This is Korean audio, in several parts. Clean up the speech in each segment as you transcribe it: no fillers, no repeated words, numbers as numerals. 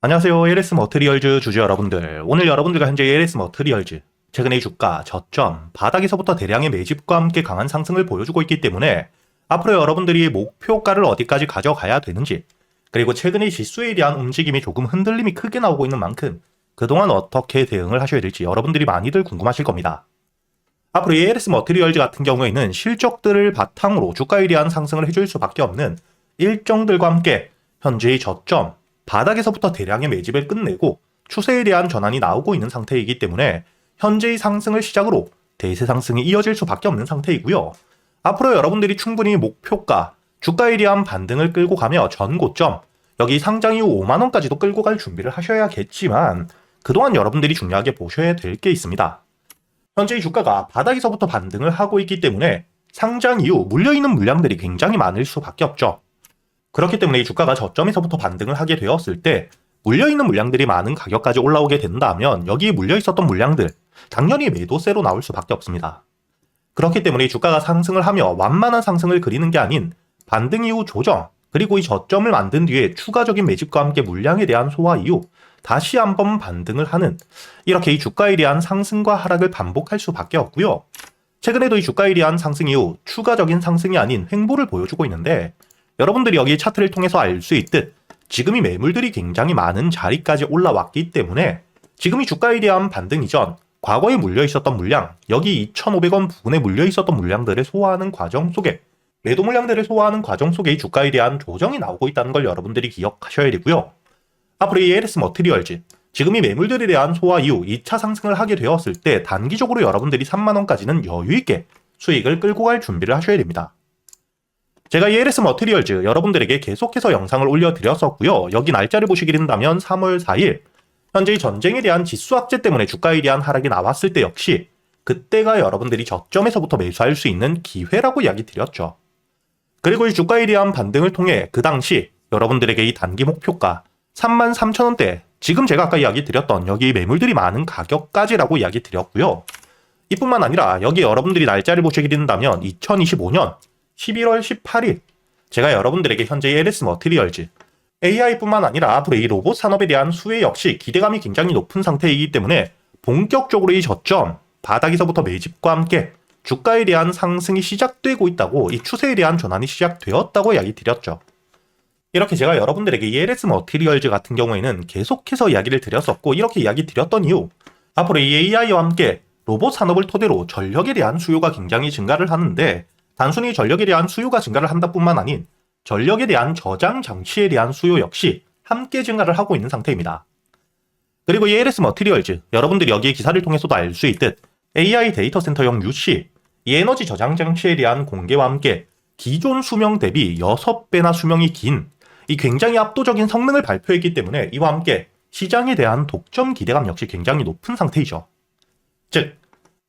안녕하세요. LS 머트리얼즈 주주 여러분들. 오늘 여러분들과 현재 LS 머트리얼즈 최근의 주가, 저점, 바닥에서부터 대량의 매집과 함께 강한 상승을 보여주고 있기 때문에 앞으로 여러분들이 목표가를 어디까지 가져가야 되는지, 그리고 최근의 지수에 대한 움직임이 조금 흔들림이 크게 나오고 있는 만큼 그동안 어떻게 대응을 하셔야 될지 여러분들이 많이들 궁금하실 겁니다. 앞으로 이 LS 머트리얼즈 같은 경우에는 실적들을 바탕으로 주가에 대한 상승을 해줄 수밖에 없는 일정들과 함께 현재의 저점, 바닥에서부터 대량의 매집을 끝내고 추세에 대한 전환이 나오고 있는 상태이기 때문에 현재의 상승을 시작으로 대세 상승이 이어질 수밖에 없는 상태이고요. 앞으로 여러분들이 충분히 목표가, 주가에 대한 반등을 끌고 가며 전고점, 여기 상장 이후 5만원까지도 끌고 갈 준비를 하셔야겠지만 그동안 여러분들이 중요하게 보셔야 될 게 있습니다. 현재의 주가가 바닥에서부터 반등을 하고 있기 때문에 상장 이후 물려있는 물량들이 굉장히 많을 수밖에 없죠. 그렇기 때문에 이 주가가 저점에서부터 반등을 하게 되었을 때 물려있는 물량들이 많은 가격까지 올라오게 된다면 여기에 물려있었던 물량들 당연히 매도세로 나올 수밖에 없습니다. 그렇기 때문에 이 주가가 상승을 하며 완만한 상승을 그리는 게 아닌 반등 이후 조정, 그리고 이 저점을 만든 뒤에 추가적인 매집과 함께 물량에 대한 소화 이후 다시 한번 반등을 하는, 이렇게 이 주가에 대한 상승과 하락을 반복할 수밖에 없고요. 최근에도 이 주가에 대한 상승 이후 추가적인 상승이 아닌 횡보를 보여주고 있는데, 여러분들이 여기 차트를 통해서 알 수 있듯 지금이 매물들이 굉장히 많은 자리까지 올라왔기 때문에 지금이 주가에 대한 반등 이전, 과거에 물려 있었던 물량, 여기 2,500원 부근에 물려 있었던 물량들을 소화하는 과정 속에, 매도 물량들을 소화하는 과정 속에 이 주가에 대한 조정이 나오고 있다는 걸 여러분들이 기억하셔야 되고요. 앞으로 이 LS 머티리얼즈, 지금이 매물들에 대한 소화 이후 2차 상승을 하게 되었을 때 단기적으로 여러분들이 3만원까지는 여유있게 수익을 끌고 갈 준비를 하셔야 됩니다. 제가 이 LS 머티리얼즈 여러분들에게 계속해서 영상을 올려드렸었고요. 여기 날짜를 보시게 된다면 3월 4일, 현재의 전쟁에 대한 지수 악재 때문에 주가에 대한 하락이 나왔을 때 역시 그때가 여러분들이 저점에서부터 매수할 수 있는 기회라고 이야기 드렸죠. 그리고 이 주가에 대한 반등을 통해 그 당시 여러분들에게 이 단기 목표가 33,000원대, 지금 제가 아까 이야기 드렸던 여기 매물들이 많은 가격까지라고 이야기 드렸고요. 이뿐만 아니라 여기 여러분들이 날짜를 보시게 된다면 2025년 11월 18일, 제가 여러분들에게 현재 LS 머티리얼즈, AI뿐만 아니라 앞으로 이 로봇 산업에 대한 수혜 역시 기대감이 굉장히 높은 상태이기 때문에 본격적으로 이 저점, 바닥에서부터 매집과 함께 주가에 대한 상승이 시작되고 있다고, 이 추세에 대한 전환이 시작되었다고 이야기 드렸죠. 이렇게 제가 여러분들에게 이 LS 머티리얼즈 같은 경우에는 계속해서 이야기를 드렸었고, 이렇게 이야기 드렸던 이유, 앞으로 이 AI와 함께 로봇 산업을 토대로 전력에 대한 수요가 굉장히 증가를 하는데, 단순히 전력에 대한 수요가 증가를 한다 뿐만 아닌 전력에 대한 저장 장치에 대한 수요 역시 함께 증가를 하고 있는 상태입니다. 그리고 이 LS 머티리얼즈, 여러분들이 여기에 기사를 통해서도 알 수 있듯 AI 데이터 센터용 UC, 이 에너지 저장 장치에 대한 공개와 함께 기존 수명 대비 6배나 수명이 긴 이 굉장히 압도적인 성능을 발표했기 때문에 이와 함께 시장에 대한 독점 기대감 역시 굉장히 높은 상태이죠. 즉,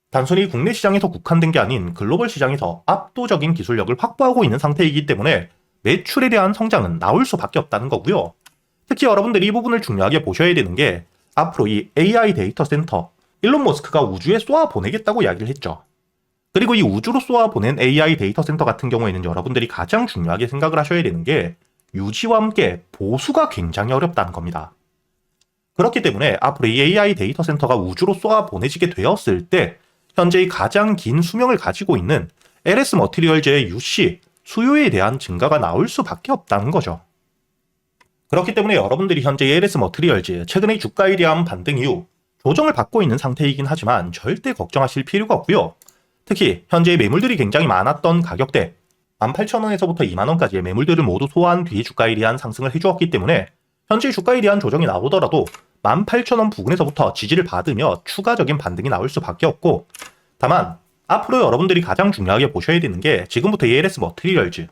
단순히 국내 시장에서 국한된 게 아닌 글로벌 시장에서 압도적인 기술력을 확보하고 있는 상태이기 때문에 매출에 대한 성장은 나올 수밖에 없다는 거고요. 특히 여러분들이 이 부분을 중요하게 보셔야 되는 게, 앞으로 이 AI 데이터 센터, 일론 머스크가 우주에 쏘아 보내겠다고 이야기를 했죠. 그리고 이 우주로 쏘아 보낸 AI 데이터 센터 같은 경우에는 여러분들이 가장 중요하게 생각을 하셔야 되는 게 유지와 함께 보수가 굉장히 어렵다는 겁니다. 그렇기 때문에 앞으로 이 AI 데이터 센터가 우주로 쏘아 보내지게 되었을 때 현재의 가장 긴 수명을 가지고 있는 LS 머티리얼즈의 UC, 수요에 대한 증가가 나올 수밖에 없다는 거죠. 그렇기 때문에 여러분들이 현재 LS 머티리얼즈 최근의 주가에 대한 반등 이후 조정을 받고 있는 상태이긴 하지만 절대 걱정하실 필요가 없고요. 특히 현재의 매물들이 굉장히 많았던 가격대 18,000원에서부터 2만원까지의 매물들을 모두 소화한 뒤에 주가에 대한 상승을 해주었기 때문에 현재 주가에 대한 조정이 나오더라도 18,000원 부근에서부터 지지를 받으며 추가적인 반등이 나올 수밖에 없고, 다만 앞으로 여러분들이 가장 중요하게 보셔야 되는 게 지금부터 LS 머티리얼즈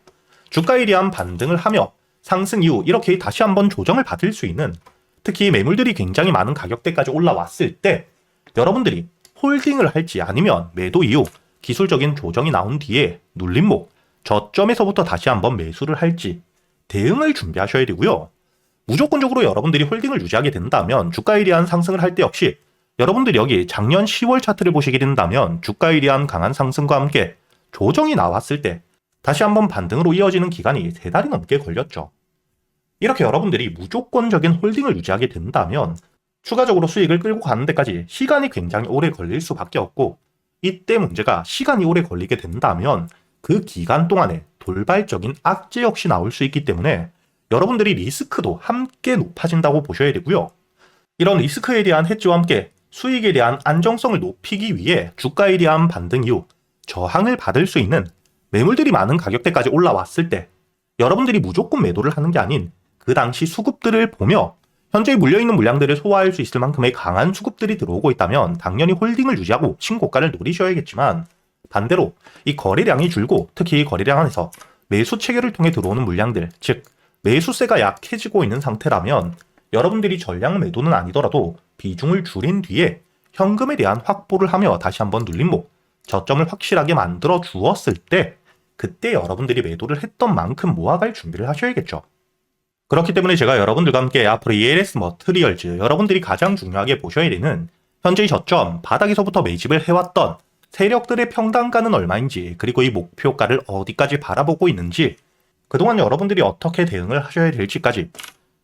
주가에 대한 반등을 하며 상승 이후 이렇게 다시 한번 조정을 받을 수 있는, 특히 매물들이 굉장히 많은 가격대까지 올라왔을 때 여러분들이 홀딩을 할지 아니면 매도 이후 기술적인 조정이 나온 뒤에 눌림목, 저점에서부터 다시 한번 매수를 할지 대응을 준비하셔야 되고요. 무조건적으로 여러분들이 홀딩을 유지하게 된다면 주가에 대한 상승을 할 때 역시 여러분들이 여기 작년 10월 차트를 보시게 된다면 주가에 대한 강한 상승과 함께 조정이 나왔을 때 다시 한번 반등으로 이어지는 기간이 3달이 넘게 걸렸죠. 이렇게 여러분들이 무조건적인 홀딩을 유지하게 된다면 추가적으로 수익을 끌고 가는 데까지 시간이 굉장히 오래 걸릴 수밖에 없고, 이때 문제가 시간이 오래 걸리게 된다면 그 기간 동안에 돌발적인 악재 역시 나올 수 있기 때문에 여러분들이 리스크도 함께 높아진다고 보셔야 되고요. 이런 리스크에 대한 해지와 함께 수익에 대한 안정성을 높이기 위해 주가에 대한 반등 이후 저항을 받을 수 있는 매물들이 많은 가격대까지 올라왔을 때 여러분들이 무조건 매도를 하는 게 아닌 그 당시 수급들을 보며 현재 물려있는 물량들을 소화할 수 있을 만큼의 강한 수급들이 들어오고 있다면 당연히 홀딩을 유지하고 신고가를 노리셔야겠지만, 반대로 이 거래량이 줄고 특히 이 거래량 안에서 매수 체결을 통해 들어오는 물량들, 즉 매수세가 약해지고 있는 상태라면 여러분들이 전량 매도는 아니더라도 비중을 줄인 뒤에 현금에 대한 확보를 하며 다시 한번 눌림목, 저점을 확실하게 만들어 주었을 때 그때 여러분들이 매도를 했던 만큼 모아갈 준비를 하셔야겠죠. 그렇기 때문에 제가 여러분들과 함께 앞으로 ELS 머트리얼즈, 여러분들이 가장 중요하게 보셔야 되는 현재의 저점, 바닥에서부터 매집을 해왔던 세력들의 평단가는 얼마인지, 그리고 이 목표가를 어디까지 바라보고 있는지, 그동안 여러분들이 어떻게 대응을 하셔야 될지까지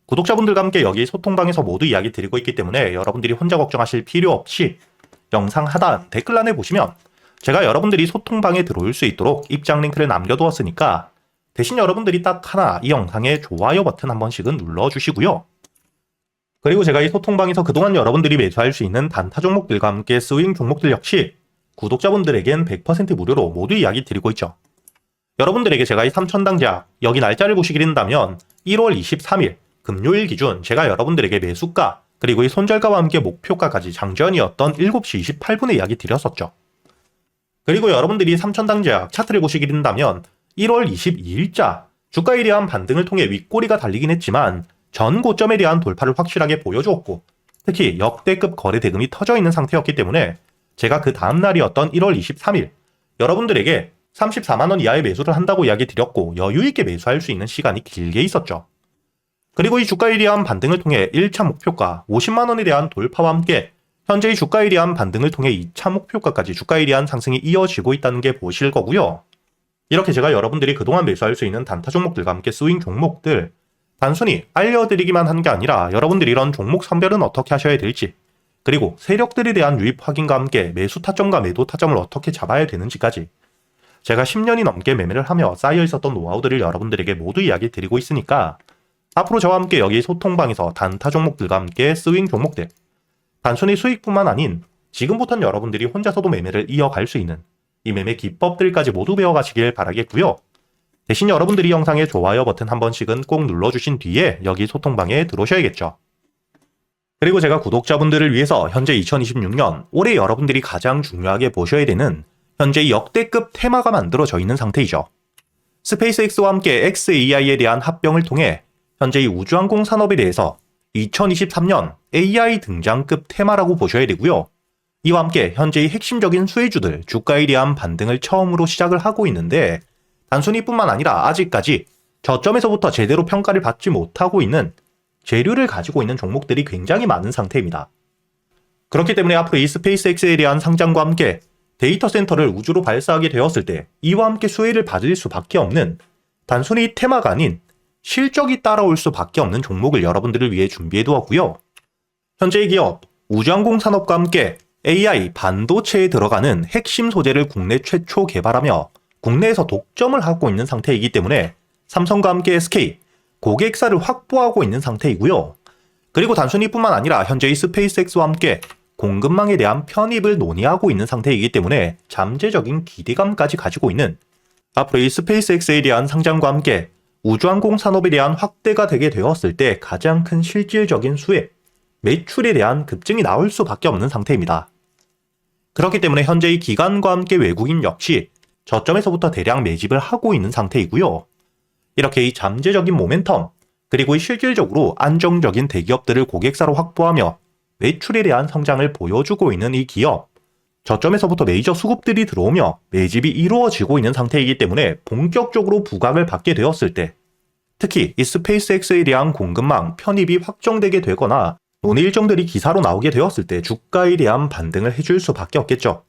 구독자분들과 함께 여기 소통방에서 모두 이야기 드리고 있기 때문에 여러분들이 혼자 걱정하실 필요 없이 영상 하단 댓글란에 보시면 제가 여러분들이 소통방에 들어올 수 있도록 입장 링크를 남겨두었으니까 대신 여러분들이 딱 하나 이 영상에 좋아요 버튼 한 번씩은 눌러주시고요. 그리고 제가 이 소통방에서 그동안 여러분들이 매수할 수 있는 단타 종목들과 함께 스윙 종목들 역시 구독자분들에겐 100% 무료로 모두 이야기 드리고 있죠. 여러분들에게 제가 이 3000당 제약, 여기 날짜를 보시게 된다면 1월 23일 금요일 기준 제가 여러분들에게 매수가 그리고 이 손절가와 함께 목표가까지 장전이었던 7시 28분에 이야기 드렸었죠. 그리고 여러분들이 3000당 제약 차트를 보시게 된다면 1월 22일자 주가에 대한 반등을 통해 윗꼬리가 달리긴 했지만 전 고점에 대한 돌파를 확실하게 보여주었고, 특히 역대급 거래 대금이 터져 있는 상태였기 때문에 제가 그 다음 날이었던 1월 23일 여러분들에게 34만원 이하의 매수를 한다고 이야기 드렸고 여유있게 매수할 수 있는 시간이 길게 있었죠. 그리고 이 주가에 대한 반등을 통해 1차 목표가 50만원에 대한 돌파와 함께 현재의 주가에 대한 반등을 통해 2차 목표가까지 주가에 대한 상승이 이어지고 있다는 게 보실 거고요. 이렇게 제가 여러분들이 그동안 매수할 수 있는 단타 종목들과 함께 스윙 종목들 단순히 알려드리기만 한 게 아니라 여러분들이 이런 종목 선별은 어떻게 하셔야 될지, 그리고 세력들에 대한 유입 확인과 함께 매수 타점과 매도 타점을 어떻게 잡아야 되는지까지 제가 10년이 넘게 매매를 하며 쌓여 있었던 노하우들을 여러분들에게 모두 이야기 드리고 있으니까 앞으로 저와 함께 여기 소통방에서 단타 종목들과 함께 스윙 종목들, 단순히 수익뿐만 아닌 지금부터는 여러분들이 혼자서도 매매를 이어갈 수 있는 이 매매 기법들까지 모두 배워가시길 바라겠고요. 대신 여러분들이 영상에 좋아요 버튼 한 번씩은 꼭 눌러주신 뒤에 여기 소통방에 들어오셔야겠죠. 그리고 제가 구독자분들을 위해서 현재 2026년 올해 여러분들이 가장 중요하게 보셔야 되는 현재 역대급 테마가 만들어져 있는 상태이죠. 스페이스X와 함께 xAI에 대한 합병을 통해 현재 이 우주항공 산업에 대해서 2023년 AI 등장급 테마라고 보셔야 되고요. 이와 함께 현재의 핵심적인 수혜주들 주가에 대한 반등을 처음으로 시작을 하고 있는데, 단순히 뿐만 아니라 아직까지 저점에서부터 제대로 평가를 받지 못하고 있는 재료를 가지고 있는 종목들이 굉장히 많은 상태입니다. 그렇기 때문에 앞으로 이 스페이스X에 대한 상장과 함께 데이터 센터를 우주로 발사하게 되었을 때 이와 함께 수혜를 받을 수밖에 없는 단순히 테마가 아닌 실적이 따라올 수밖에 없는 종목을 여러분들을 위해 준비해 두었고요. 현재의 기업 우주항공 산업과 함께 AI 반도체에 들어가는 핵심 소재를 국내 최초 개발하며 국내에서 독점을 하고 있는 상태이기 때문에 삼성과 함께 SK, 고객사를 확보하고 있는 상태이고요. 그리고 단순히 뿐만 아니라 현재의 스페이스X와 함께 공급망에 대한 편입을 논의하고 있는 상태이기 때문에 잠재적인 기대감까지 가지고 있는 앞으로 이 스페이스X에 대한 상장과 함께 우주항공 산업에 대한 확대가 되게 되었을 때 가장 큰 실질적인 수혜, 매출에 대한 급증이 나올 수밖에 없는 상태입니다. 그렇기 때문에 현재의 기관과 함께 외국인 역시 저점에서부터 대량 매집을 하고 있는 상태이고요. 이렇게 이 잠재적인 모멘텀, 그리고 실질적으로 안정적인 대기업들을 고객사로 확보하며 매출에 대한 성장을 보여주고 있는 이 기업, 저점에서부터 메이저 수급들이 들어오며 매집이 이루어지고 있는 상태이기 때문에 본격적으로 부각을 받게 되었을 때, 특히 이 스페이스X에 대한 공급망 편입이 확정되게 되거나 논의 일정들이 기사로 나오게 되었을 때 주가에 대한 반등을 해줄 수밖에 없겠죠.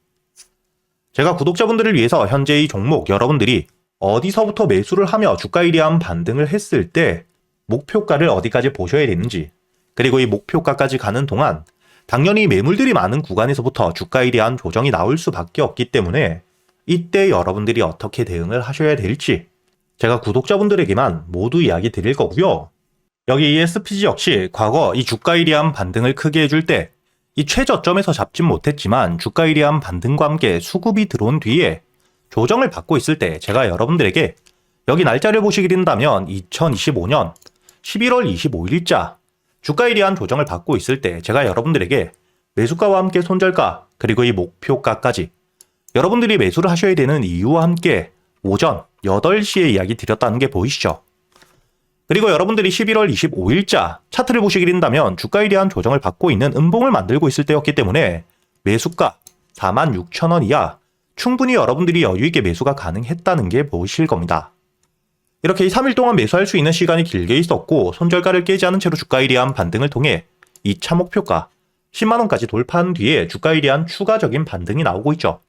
제가 구독자분들을 위해서 현재 이 종목 여러분들이 어디서부터 매수를 하며 주가에 대한 반등을 했을 때 목표가를 어디까지 보셔야 되는지, 그리고 이 목표가까지 가는 동안 당연히 매물들이 많은 구간에서부터 주가에 대한 조정이 나올 수밖에 없기 때문에 이때 여러분들이 어떻게 대응을 하셔야 될지 제가 구독자분들에게만 모두 이야기 드릴 거고요. 여기 이 SPG 역시 과거 이 주가에 대한 반등을 크게 해줄 때 이 최저점에서 잡진 못했지만 주가에 대한 반등과 함께 수급이 들어온 뒤에 조정을 받고 있을 때 제가 여러분들에게 여기 날짜를 보시게 된다면 2025년 11월 25일자 주가에 대한 조정을 받고 있을 때 제가 여러분들에게 매수가와 함께 손절가 그리고 이 목표가까지 여러분들이 매수를 하셔야 되는 이유와 함께 오전 8시에 이야기 드렸다는 게 보이시죠? 그리고 여러분들이 11월 25일자 차트를 보시게 된다면 주가에 대한 조정을 받고 있는 음봉을 만들고 있을 때였기 때문에 매수가 46,000원 이하 충분히 여러분들이 여유있게 매수가 가능했다는 게 보이실 겁니다. 이렇게 이 3일 동안 매수할 수 있는 시간이 길게 있었고 손절가를 깨지 않은 채로 주가에 대한 반등을 통해 2차 목표가 10만원까지 돌파한 뒤에 주가에 대한 추가적인 반등이 나오고 있죠.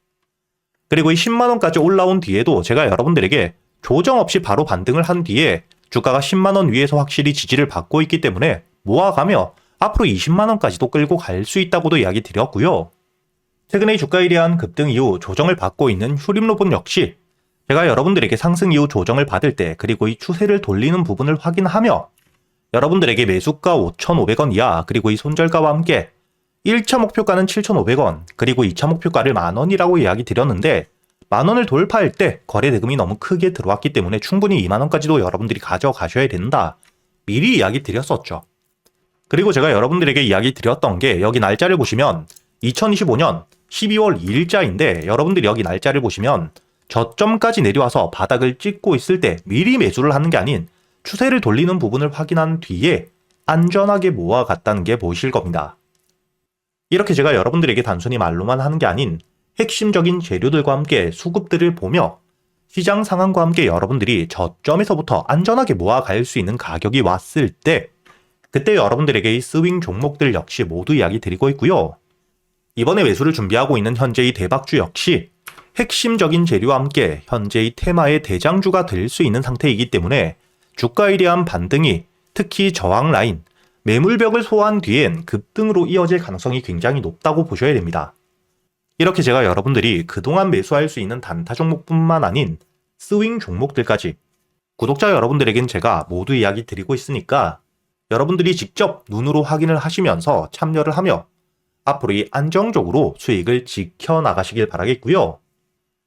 그리고 이 10만원까지 올라온 뒤에도 제가 여러분들에게 조정 없이 바로 반등을 한 뒤에 주가가 10만원 위에서 확실히 지지를 받고 있기 때문에 모아가며 앞으로 20만원까지도 끌고 갈 수 있다고도 이야기 드렸고요. 최근에 주가에 대한 급등 이후 조정을 받고 있는 휴림로봇 역시 제가 여러분들에게 상승 이후 조정을 받을 때 그리고 이 추세를 돌리는 부분을 확인하며 여러분들에게 매수가 5,500원 이하 그리고 이 손절가와 함께 1차 목표가는 7,500원 그리고 2차 목표가를 만원이라고 이야기 드렸는데 만원을 돌파할 때 거래 대금이 너무 크게 들어왔기 때문에 충분히 2만원까지도 여러분들이 가져가셔야 된다. 미리 이야기 드렸었죠. 그리고 제가 여러분들에게 이야기 드렸던 게 여기 날짜를 보시면 2025년 12월 2일자인데 여러분들이 여기 날짜를 보시면 저점까지 내려와서 바닥을 찍고 있을 때 미리 매수를 하는 게 아닌 추세를 돌리는 부분을 확인한 뒤에 안전하게 모아갔다는 게 보이실 겁니다. 이렇게 제가 여러분들에게 단순히 말로만 하는 게 아닌 핵심적인 재료들과 함께 수급들을 보며 시장 상황과 함께 여러분들이 저점에서부터 안전하게 모아갈 수 있는 가격이 왔을 때 그때 여러분들에게 이 스윙 종목들 역시 모두 이야기 드리고 있고요. 이번에 매수를 준비하고 있는 현재의 대박주 역시 핵심적인 재료와 함께 현재의 테마의 대장주가 될 수 있는 상태이기 때문에 주가에 대한 반등이 특히 저항 라인, 매물벽을 소화한 뒤엔 급등으로 이어질 가능성이 굉장히 높다고 보셔야 됩니다. 이렇게 제가 여러분들이 그동안 매수할 수 있는 단타 종목뿐만 아닌 스윙 종목들까지 구독자 여러분들에겐 제가 모두 이야기 드리고 있으니까 여러분들이 직접 눈으로 확인을 하시면서 참여를 하며 앞으로 이 안정적으로 수익을 지켜나가시길 바라겠고요.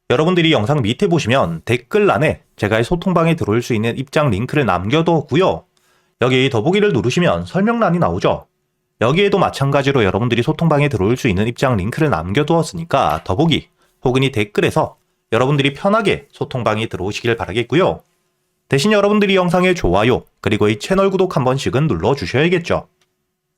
여러분들이 영상 밑에 보시면 댓글란에 제가 이 소통방에 들어올 수 있는 입장 링크를 남겨뒀고요. 여기 더보기를 누르시면 설명란이 나오죠. 여기에도 마찬가지로 여러분들이 소통방에 들어올 수 있는 입장 링크를 남겨두었으니까 더보기 혹은 이 댓글에서 여러분들이 편하게 소통방에 들어오시길 바라겠고요. 대신 여러분들이 영상의 좋아요 그리고 이 채널 구독 한 번씩은 눌러주셔야겠죠.